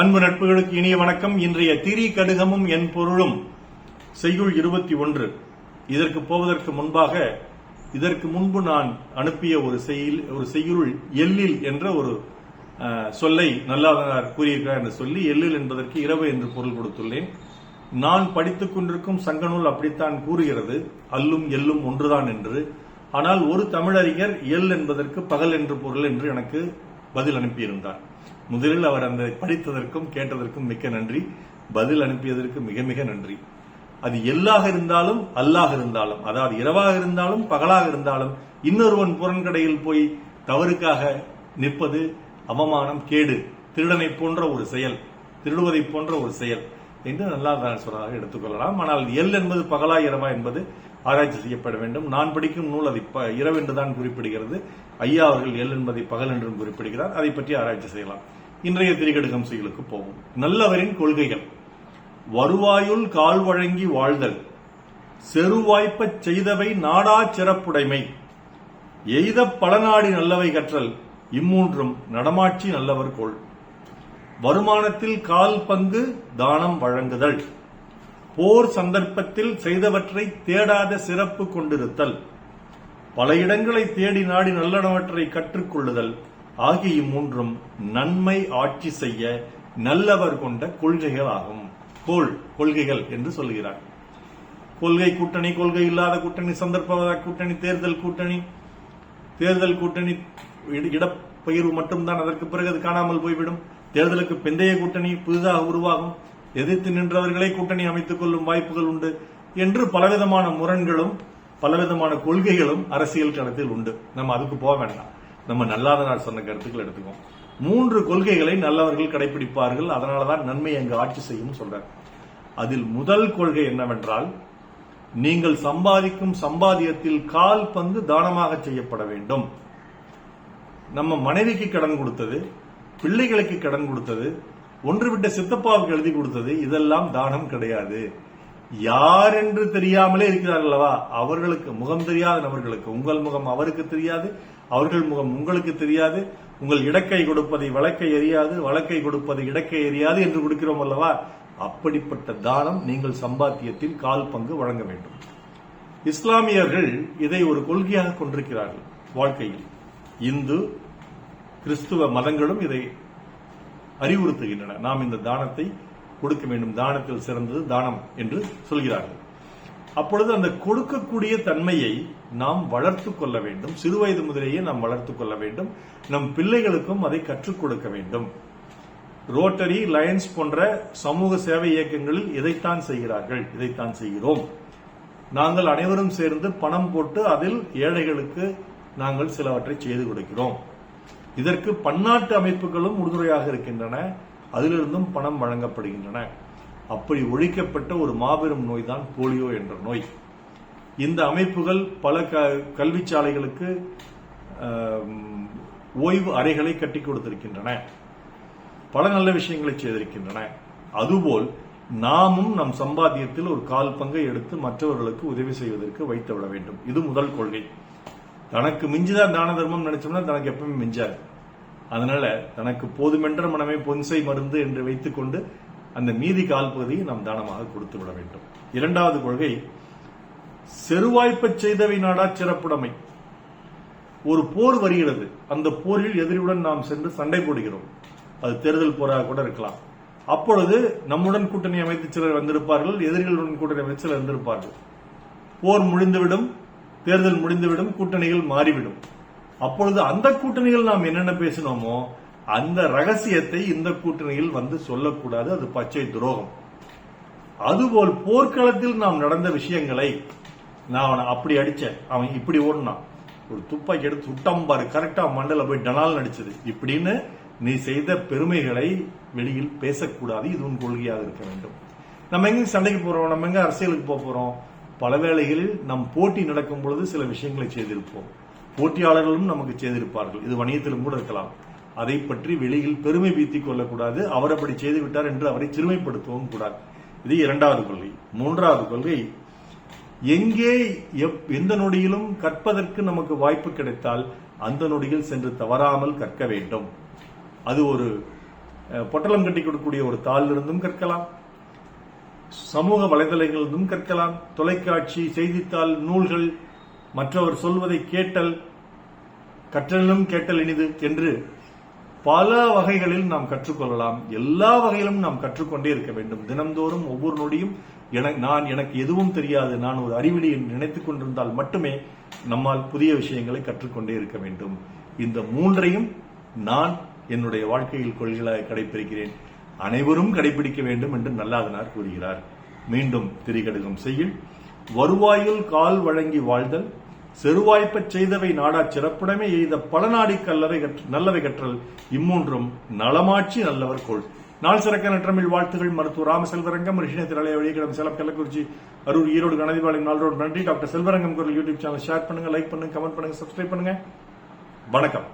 அன்பு நட்புகளுக்கு இனிய வணக்கம். இன்றைய திரி கடுகமும் என் பொருளும் செய்யுள் 21. இதற்கு போவதற்கு முன்பாக இதற்கு முன்பு நான் அனுப்பிய ஒரு செய்யுள் எல்லில் என்ற ஒரு சொல்லை நல்லாதனார் கூறியிருக்கிறார் என்று சொல்லி எல்லில் என்பதற்கு இரவு என்று பொருள் கொடுத்துள்ளேன். நான் படித்துக் கொண்டிருக்கும் சங்கநூல் அப்படித்தான் கூறுகிறது, அல்லும் எல்லும் ஒன்றுதான் என்று. ஆனால் ஒரு தமிழறிஞர் எல் என்பதற்கு பகல் என்று பொருள் என்று எனக்கு பதில் அனுப்பியிருந்தார். முதலில் அவர் அந்த படித்ததற்கும் கேட்டதற்கும் மிக்க நன்றி. பதில் அனுப்பியதற்கு மிக மிக நன்றி. அது எல்லாக இருந்தாலும் அல்லாக இருந்தாலும், அதாவது இரவாக இருந்தாலும் பகலாக இருந்தாலும், இன்னொருவன் புறன்கடையில் போய் தவறுக்காக நிற்பது அவமானம், கேடு, திருடனை போன்ற ஒரு செயல், திருடுவதை போன்ற ஒரு செயல் என்று நல்லா சொன்னதாக எடுத்துக்கொள்ளலாம். ஆனால் எல் என்பது பகலா இரவா என்பது ஆராய்ச்சி செய்யப்பட வேண்டும். நான் படிக்கும் நூல் அதை இரவு என்றுதான் குறிப்பிடுகிறது. ஐயா அவர்கள் எல் என்பதை பகல் என்றும் குறிப்பிடுகிறார். அதை பற்றி ஆராய்ச்சி செய்யலாம். இன்றைய திரிகடுகம் செய்யுளுக்கு போவோம். நல்லவரின் கொள்கைகள். வருவாயுள் கால் வழங்கி வாழ்தல், செருவாய்ப்பச் செய்தவை நாடா சிறப்புடைமை, எய்த பலநாடி நல்லவை கற்றல், இம்மூன்றும் நடமாட்சி நல்லவர் கோள். வருமானத்தில் கால் பங்கு தானம் வழங்குதல், போர் சந்தர்ப்பத்தில் செய்தவற்றை தேடாத சிறப்பு கொண்டிருத்தல், பல இடங்களை தேடி நாடி நல்லனவற்றை கற்றுக்கொள்ளுதல் ஆகிய இம்மூன்றும் நன்மை ஆட்சி செய்ய நல்லவர் கொண்ட கொள்கைகள் ஆகும். கொள்கைகள் என்று சொல்கிறார். கொள்கை கூட்டணி, கொள்கை இல்லாத கூட்டணி, சந்தர்ப்ப கூட்டணி, தேர்தல் கூட்டணி. தேர்தல் கூட்டணி இடப்பகிர்வு மட்டும்தான், அதற்கு பிறகு அது காணாமல் போய்விடும். தேர்தலுக்கு பிந்தைய கூட்டணி புதிதாக உருவாகும். எதிர்த்து நின்றவர்களை கூட்டணி அமைத்துக் கொள்ளும் வாய்ப்புகள் உண்டு என்று பலவிதமான முரண்களும் பலவிதமான கொள்கைகளும் அரசியல் களத்தில் உண்டு. நம்ம அதுக்கு போக வேண்டாம். நம்ம நல்லாதனார் சொன்ன கருத்துக்கள் எடுத்துக்கோம். 3 கொள்கைகளை நல்லவர்கள் கடைபிடிப்பார்கள், அதனாலதான் நன்மை அங்கு ஆட்சி செய்யும் சொல்றார். அதில் முதல் கொள்கை என்னவென்றால், நீங்கள் சம்பாதிக்கும் சம்பாதியத்தில் கால் பங்கு தானமாக செய்யப்பட வேண்டும். நம்ம மனைவிக்கு கடன் கொடுத்தது, பிள்ளைகளுக்கு கடன் கொடுத்தது, ஒன்றுவிட்ட சித்தப்பாவுக்கு எழுதி கொடுத்தது, இதெல்லாம் தானம் கிடையாது. யார் என்று தெரியாமலே இருக்கிறார்கள் அல்லவா, அவர்களுக்கு, முகம் தெரியாத நபர்களுக்கு, உங்கள் முகம் அவருக்கு தெரியாது, அவர்கள் முகம் உங்களுக்கு தெரியாது, உங்கள் இடக்கை கொடுப்பதை வழக்கை எறியாது, வழக்கை கொடுப்பதை இடக்கை எறியாது என்று கொடுக்கிறோம் அல்லவா, அப்படிப்பட்ட தானம் நீங்கள் சம்பாத்தியத்தில் கால் பங்கு வழங்க வேண்டும். இஸ்லாமியர்கள் இதை ஒரு கொள்கையாக கொண்டிருக்கிறார்கள் வாழ்க்கையில். இந்து கிறிஸ்துவ மதங்களும் இதை அறிவுறுத்துகின்றன. நாம் இந்த தானத்தை கொடுக்க வேண்டும், தானத்தில் சிறந்தது தானம் என்று சொல்கிறார்கள். அப்பொழுது அந்த கொடுக்கக்கூடிய தன்மையை நாம் வளர்த்துக் கொள்ள வேண்டும். சிறுவயது முதலேயே நாம் வளர்த்துக் கொள்ள வேண்டும். நம் பிள்ளைகளுக்கும் அதை கற்றுக் கொடுக்க வேண்டும். ரோட்டரி, லயன்ஸ் போன்ற சமூக சேவை இயக்கங்களில் இதைத்தான் செய்கிறார்கள், இதைத்தான் செய்கிறோம். நாங்கள் அனைவரும் சேர்ந்து பணம் போட்டு அதில் ஏழைகளுக்கு நாங்கள் சிலவற்றை செய்து கொடுக்கிறோம். இதற்கு பன்னாட்டு அமைப்புகளும் உறுதுணையாக இருக்கின்றன, அதிலிருந்தும் பணம் வழங்கப்படுகின்றன. அப்படி ஒழிக்கப்பட்ட ஒரு மாபெரும் நோய் தான் போலியோ என்ற நோய். இந்த அமைப்புகள் பல கல்விச்சாலைகளுக்கு ஓய்வு அறைகளை கட்டி கொடுத்திருக்கின்றன, பல நல்ல விஷயங்களை செய்திருக்கின்றன. அதுபோல் நாமும் நம் சம்பாத்தியத்தில் ஒரு கால் பங்கை எடுத்து மற்றவர்களுக்கு உதவி செய்வதற்கு வைத்துவிட வேண்டும். இது முதல் கொள்கை. தனக்கு மிஞ்சுதான் தான தர்மம் நினைச்சோம்னா தனக்கு எப்பவுமே மிஞ்சாது. அதனால தனக்கு போதுமென்ற மனமே பொன்சை மருந்து என்று வைத்துக் கொண்டு அந்த மீதி கால் பகுதியை நாம் தானமாக கொடுத்து விட வேண்டும். இரண்டாவது கொள்கை, செருவாய்ப்பச் செய்தவை நாடா சிறப்புடைமை. ஒரு போர் வருகிறது, அந்த போரில் எதிரியுடன் நாம் சென்று சண்டை போடுகிறோம். அது தேர்தல் போராக கூட இருக்கலாம். அப்பொழுது நம்முடன் கூட்டணி அமைத்து சிலர் வந்திருப்பார்கள், எதிரிகளுடன் கூட்டணி அமைத்து சிலர் வந்திருப்பார்கள். போர் முடிந்துவிடும், தேர்தல் முடிந்துவிடும், கூட்டணிகள் மாறிவிடும். அப்பொழுது அந்த கூட்டணிகள் நாம் என்னென்ன பேசினோமோ அந்த ரகசியத்தை இந்த கூட்டணியில் வந்து சொல்லக்கூடாது, அது பச்சை துரோகம். அதுபோல் போர்க்களத்தில் நாம் நடந்த விஷயங்களை, நான் அவனை அப்படி அடிச்சேன், அவன் இப்படி ஓடினான், ஒரு துப்பாக்கி எடுத்து சுட்டம் பாரு, கரெக்டா மண்டல போய் டனால் நடிச்சது, இப்படின்னு நீ செய்த பெருமைகளை வெளியில் பேசக்கூடாது. இது உன் கொள்கையாக இருக்க வேண்டும். நம்ம எங்க சண்டைக்கு போறோம், நம்ம எங்க அரசியலுக்கு போறோம், பல வேளைகளில் நம் போட்டி நடக்கும் பொழுது சில விஷயங்களை செய்திருப்போம், போட்டியாளர்களும் நமக்கு செய்திருப்பார்கள். இது வணிகத்திலும் கூட இருக்கலாம். அதை பற்றி வெளியில் பெருமை பீத்திக் கொள்ளக்கூடாது. அவர் அப்படி செய்துவிட்டார் என்று அவரை சிறுமைப்படுத்தவும் கூடாது. இது இரண்டாவது கொள்கை. மூன்றாவது கொள்கை, எங்கே எந்த நொடியிலும் கற்பதற்கு நமக்கு வாய்ப்பு கிடைத்தால் அந்த நொடியில் சென்று தவறாமல் கற்க வேண்டும். அது ஒரு பொட்டலம் கட்டி கொடுக்கக்கூடிய ஒரு தாளிலிருந்தும் கற்கலாம், சமூக வலைதளங்களிலிருந்தும் கற்கலாம், தொலைக்காட்சி, செய்தித்தாள், நூல்கள், மற்றவர் சொல்வதை கேட்டல், கற்றலும் கேட்டல் இனிது என்று பல வகைகளில் நாம் கற்றுக்கொள்ளலாம். எல்லா வகையிலும் நாம் கற்றுக்கொண்டே இருக்க வேண்டும். தினம்தோறும் ஒவ்வொரு நொடியும் எனக்கு எதுவும் தெரியாது, நான் ஒரு அறிவிலி நினைத்துக் கொண்டிருந்தால் மட்டுமே நம்மால் புதிய விஷயங்களை கற்றுக்கொண்டே இருக்க வேண்டும். இந்த மூன்றையும் நான் என்னுடைய வாழ்க்கையில் கொள்கையாக கடைபிடிக்கிறேன். அனைவரும் கடைபிடிக்க வேண்டும் என்று நல்லாதனார் கூறுகிறார். மீண்டும் திரிகடுகம் செய்யுள். வருவாயில் கால் வழங்கி வாழ்தல், செருவாய்ப்பச் செய்தவை நாடாச் சிறப்புடைமை எய்த பல நாடி நல்லவை கற்றல், இம்மூன்றும் நலமாட்சி நல்லவர் கோள். நாள் சிறக்க நற்றமிழ் வாழ்த்துகள். மருத்துவர் ராம செல்வரங்கம், ரிஷின திரளைய வழிகிடம், சேலம், கள்ளக்குறிச்சி, அரூர், ஈரோடு, கணதிபாளையம், நாளோடு நன்றி. டாக்டர் செல்வரங்கம் குரல் யூடியூப் சேனல் ஷேர் பண்ணுங்க, லைக் பண்ணுங்க, கமெண்ட் பண்ணுங்க, சப்ஸ்கிரைப் பண்ணுங்க. வணக்கம்.